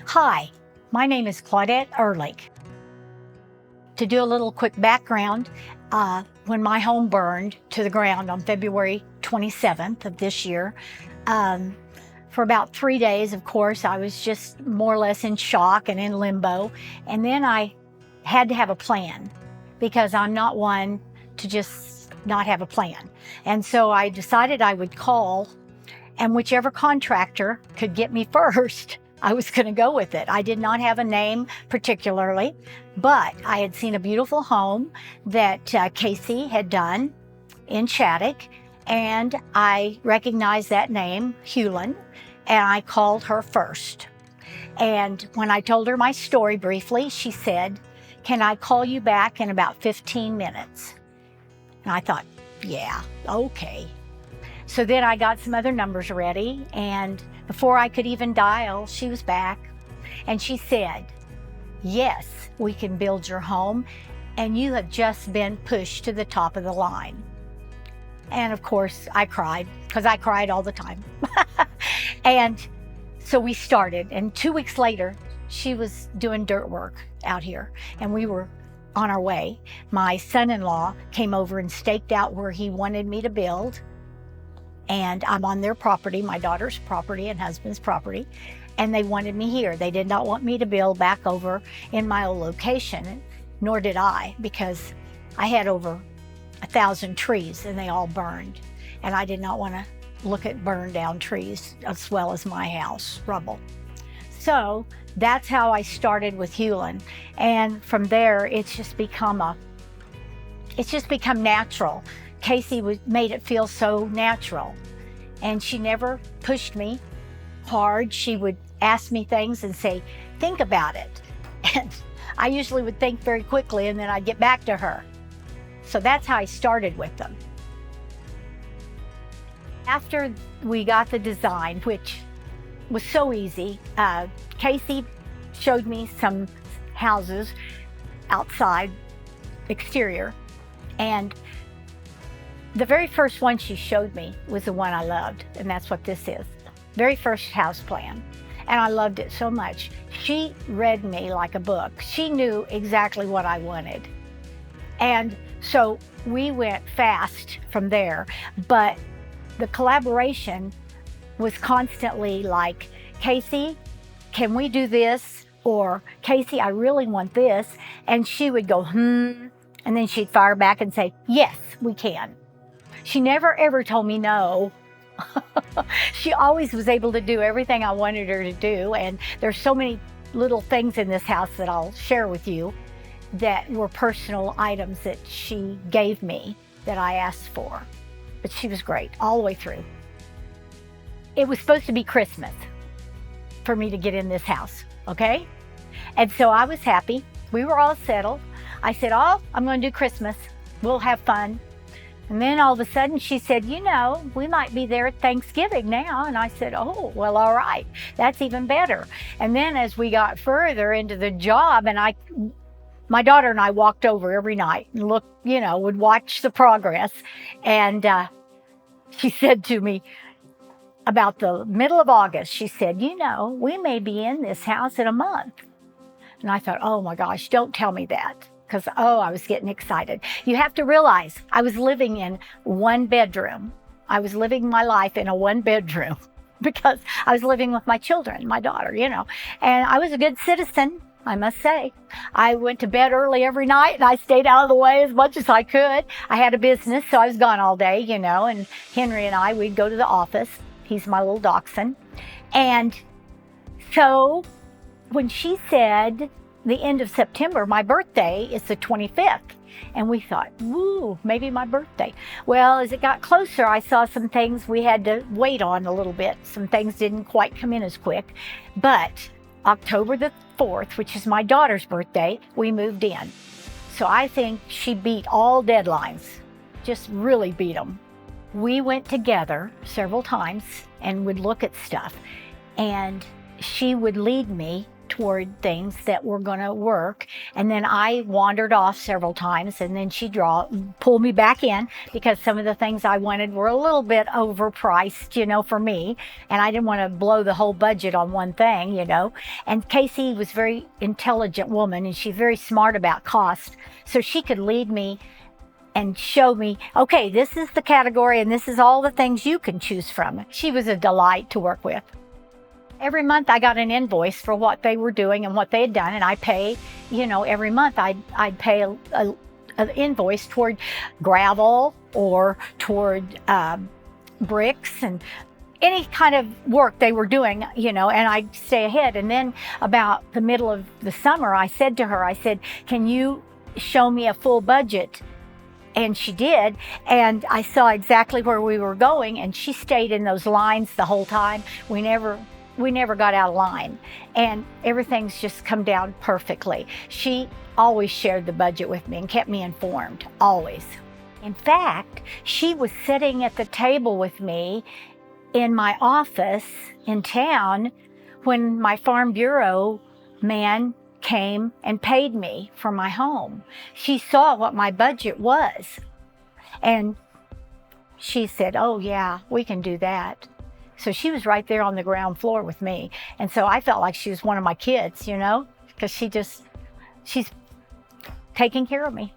Hi, my name is Claudette Ehrlich. To do a little quick background, when my home burned to the ground on February 27th of this year, for about 3 days, of course, I was just more or less in shock and in limbo. And then I had to have a plan because I'm not one to just not have a plan. And so I decided I would call, and whichever contractor could get me first, I was going to go with it. I did not have a name particularly, but I had seen a beautiful home that Kacey had done in Shattuck, and I recognized that name, Hulin, and I called her first. And when I told her my story briefly, she said, "Can I call you back in about 15 minutes?" And I thought, yeah, okay. So then I got some other numbers ready, and before I could even dial, she was back. And she said, "Yes, we can build your home, and you have just been pushed to the top of the line." And of course, I cried, because I cried all the time. And so we started, and 2 weeks later, she was doing dirt work out here, and we were on our way. My son-in-law came over and staked out where he wanted me to build, and I'm on their property, my daughter's property and husband's property, and they wanted me here. They did not want me to build back over in my old location, nor did I, because I had over 1,000 trees and they all burned, and I did not want to look at burned down trees as well as my house, rubble. So that's how I started with Hulin, and from there it's just become natural. Kacey made it feel so natural, and she never pushed me hard. She would ask me things and say, "Think about it." And I usually would think very quickly, and then I'd get back to her. So that's how I started with them. After we got the design, which was so easy, Kacey showed me some houses outside, exterior, and the very first one she showed me was the one I loved, and that's what this is. Very first house plan, and I loved it so much. She read me like a book. She knew exactly what I wanted. And so we went fast from there, but the collaboration was constantly like, "Kacey, can we do this?" Or, "Kacey, I really want this." And she would go, and then she'd fire back and say, "Yes, we can." She never ever told me no. She always was able to do everything I wanted her to do. And there's so many little things in this house that I'll share with you that were personal items that she gave me that I asked for. But she was great all the way through. It was supposed to be Christmas for me to get in this house, okay? And so I was happy. We were all settled. I said, "Oh, I'm going to do Christmas. We'll have fun." And then all of a sudden she said, "You know, we might be there at Thanksgiving now." And I said, "Oh, well, all right. That's even better." And then as we got further into the job, and my daughter and I walked over every night and looked, would watch the progress. And she said to me about the middle of August, she said, "You know, we may be in this house in a month." And I thought, oh my gosh, don't tell me that. Because, I was getting excited. You have to realize I was living in one bedroom. I was living my life in a one bedroom because I was living with my children, my daughter, and I was a good citizen, I must say. I went to bed early every night, and I stayed out of the way as much as I could. I had a business, so I was gone all day, and Henry and I, we'd go to the office. He's my little dachshund. And so when she said the end of September, my birthday is the 25th. And we thought, woo, maybe my birthday. Well, as it got closer, I saw some things we had to wait on a little bit. Some things didn't quite come in as quick. But October the 4th, which is my daughter's birthday, we moved in. So I think she beat all deadlines, just really beat them. We went together several times and would look at stuff. And she would lead me toward things that were going to work. And then I wandered off several times, and then she pulled me back in because some of the things I wanted were a little bit overpriced, for me. And I didn't want to blow the whole budget on one thing, And Kacey was a very intelligent woman, and she's very smart about cost. So she could lead me and show me, okay, this is the category and this is all the things you can choose from. She was a delight to work with. Every month I got an invoice for what they were doing and what they had done, and I pay, every month I'd pay an invoice toward gravel or toward bricks and any kind of work they were doing, and I'd stay ahead. And then about the middle of the summer, I said to her, can you show me a full budget? And she did, and I saw exactly where we were going, and she stayed in those lines the whole time. We never got out of line, and everything's just come down perfectly. She always shared the budget with me and kept me informed, always. In fact, she was sitting at the table with me in my office in town when my Farm Bureau man came and paid me for my home. She saw what my budget was, and she said, oh yeah, we can do that. So she was right there on the ground floor with me. And so I felt like she was one of my kids, because she's taking care of me.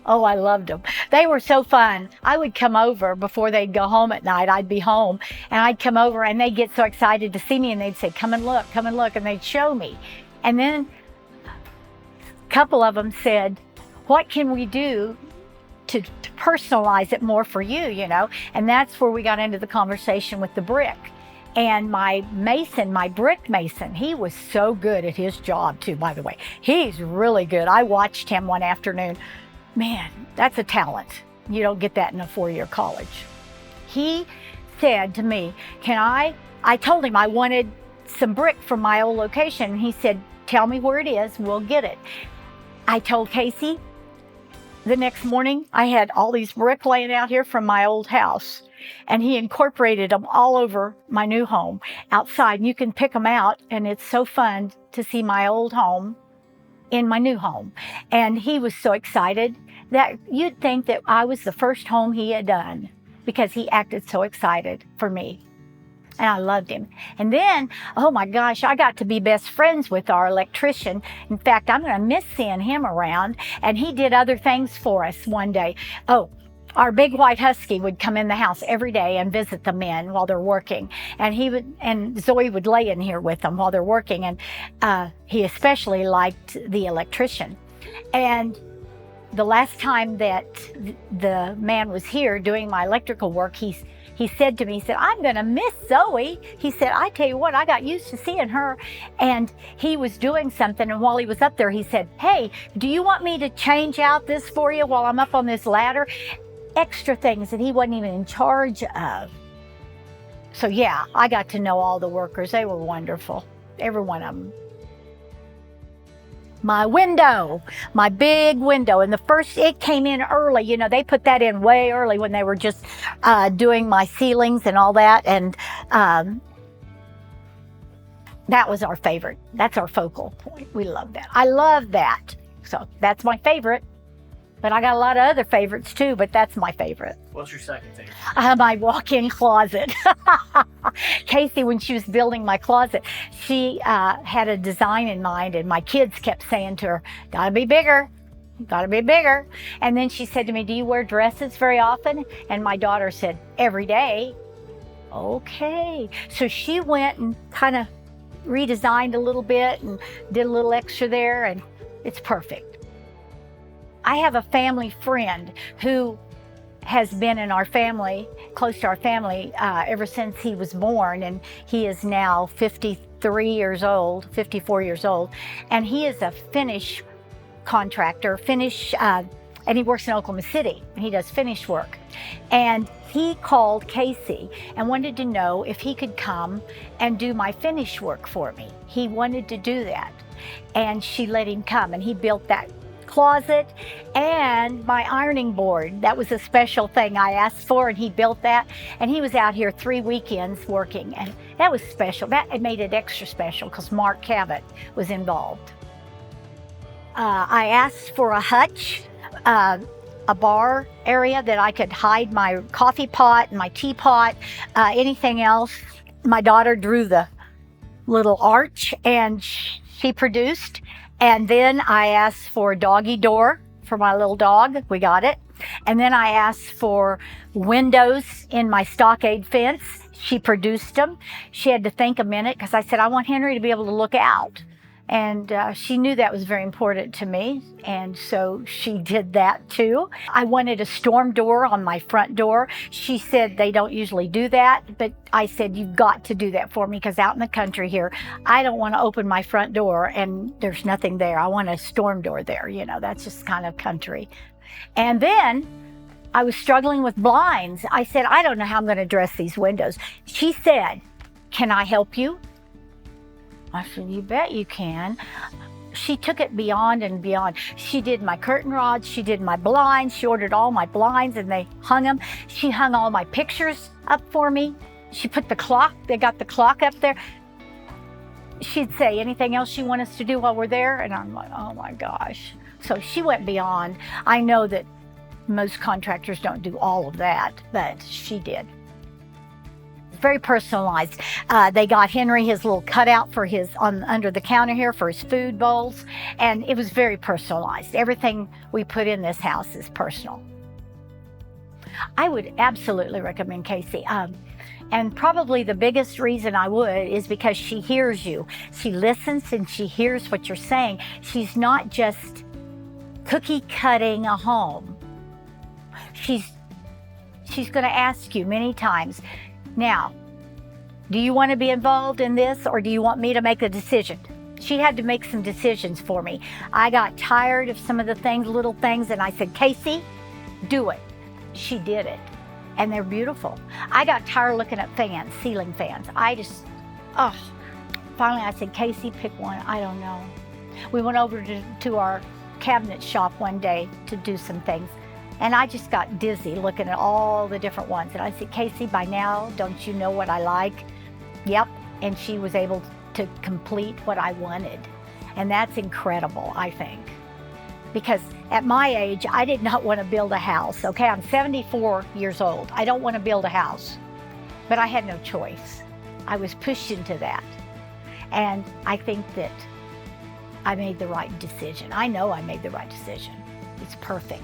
Oh, I loved them. They were so fun. I would come over before they'd go home at night. I'd be home, and I'd come over, and they'd get so excited to see me, and they'd say, come and look, and they'd show me. And then a couple of them said, what can we do to personalize it more for you, And that's where we got into the conversation with the brick. And my brick mason, he was so good at his job too, by the way. He's really good. I watched him one afternoon. Man, that's a talent. You don't get that in a 4-year college. He said to me, I told him I wanted some brick from my old location. And he said, tell me where it is, we'll get it. I told Kacey, the next morning, I had all these brick laying out here from my old house, and he incorporated them all over my new home outside. And you can pick them out, and it's so fun to see my old home in my new home. And he was so excited that you'd think that I was the first home he had done, because he acted so excited for me. And I loved him. And then, oh my gosh, I got to be best friends with our electrician. In fact, I'm going to miss seeing him around. And he did other things for us one day. Oh, our big white husky would come in the house every day and visit the men while they're working. And Zoe would lay in here with them while they're working. And he especially liked the electrician. And the last time that the man was here doing my electrical work, he said to me, I'm going to miss Zoe. He said, I tell you what, I got used to seeing her. And he was doing something, and while he was up there, he said, hey, do you want me to change out this for you while I'm up on this ladder? Extra things that he wasn't even in charge of. So yeah, I got to know all the workers. They were wonderful, every one of them. My window, my big window. And it came in early. They put that in way early when they were just doing my ceilings and all that. And that was our favorite. That's our focal point. We love that. I love that. So that's my favorite. But I got a lot of other favorites too, but that's my favorite. What's your second favorite? My walk-in closet. Kacey, when she was building my closet, she had a design in mind, and my kids kept saying to her, gotta be bigger, gotta be bigger. And then she said to me, do you wear dresses very often? And my daughter said, every day. Okay. So she went and kind of redesigned a little bit and did a little extra there, and it's perfect. I have a family friend who has been in our family, close to our family, ever since he was born, and he is now 54 years old, and he is a finish contractor, and he works in Oklahoma City. He does finish work. And he called Kacey and wanted to know if he could come and do my finish work for me. He wanted to do that, and she let him come, and he built that closet, and my ironing board. That was a special thing I asked for, and he built that. And he was out here 3 weekends working, and that was special. It made it extra special because Mark Cabot was involved. I asked for a hutch, a bar area that I could hide my coffee pot and my teapot, anything else. My daughter drew the little arch and she produced. And then I asked for a doggy door for my little dog. We got it. And then I asked for windows in my stockade fence. She produced them. She had to think a minute because I said, I want Henry to be able to look out. And she knew that was very important to me, and so she did that too. I wanted a storm door on my front door. She said they don't usually do that, but I said, you've got to do that for me because out in the country here, I don't want to open my front door and there's nothing there. I want a storm door there, you know, that's just kind of country. And then I was struggling with blinds. I said, I don't know how I'm going to dress these windows. She said, can I help you? I said, you bet you can. She took it beyond and beyond. She did my curtain rods, she did my blinds, she ordered all my blinds and they hung them. She hung all my pictures up for me. She put the clock, they got the clock up there. She'd say, anything else you want us to do while we're there? And I'm like, oh my gosh. So she went beyond. I know that most contractors don't do all of that, but she did. Very personalized. They got Henry his little cutout for his under the counter here for his food bowls, and it was very personalized. Everything we put in this house is personal. I would absolutely recommend Kacey. And probably the biggest reason I would is because she hears you. She listens and she hears what you're saying. She's not just cookie cutting a home. She's going to ask you many times, now, do you want to be involved in this or do you want me to make a decision? She had to make some decisions for me. I got tired of some of the things, little things, and I said, Kacey, do it. She did it, and they're beautiful. I got tired looking at fans, ceiling fans. Finally I said, Kacey, pick one. I don't know. We went over to our cabinet shop one day to do some things. And I just got dizzy looking at all the different ones. And I said, Kacey, by now, don't you know what I like? Yep. And she was able to complete what I wanted. And that's incredible, I think. Because at my age, I did not want to build a house. Okay, I'm 74 years old. I don't want to build a house. But I had no choice. I was pushed into that. And I think that I made the right decision. I know I made the right decision. It's perfect.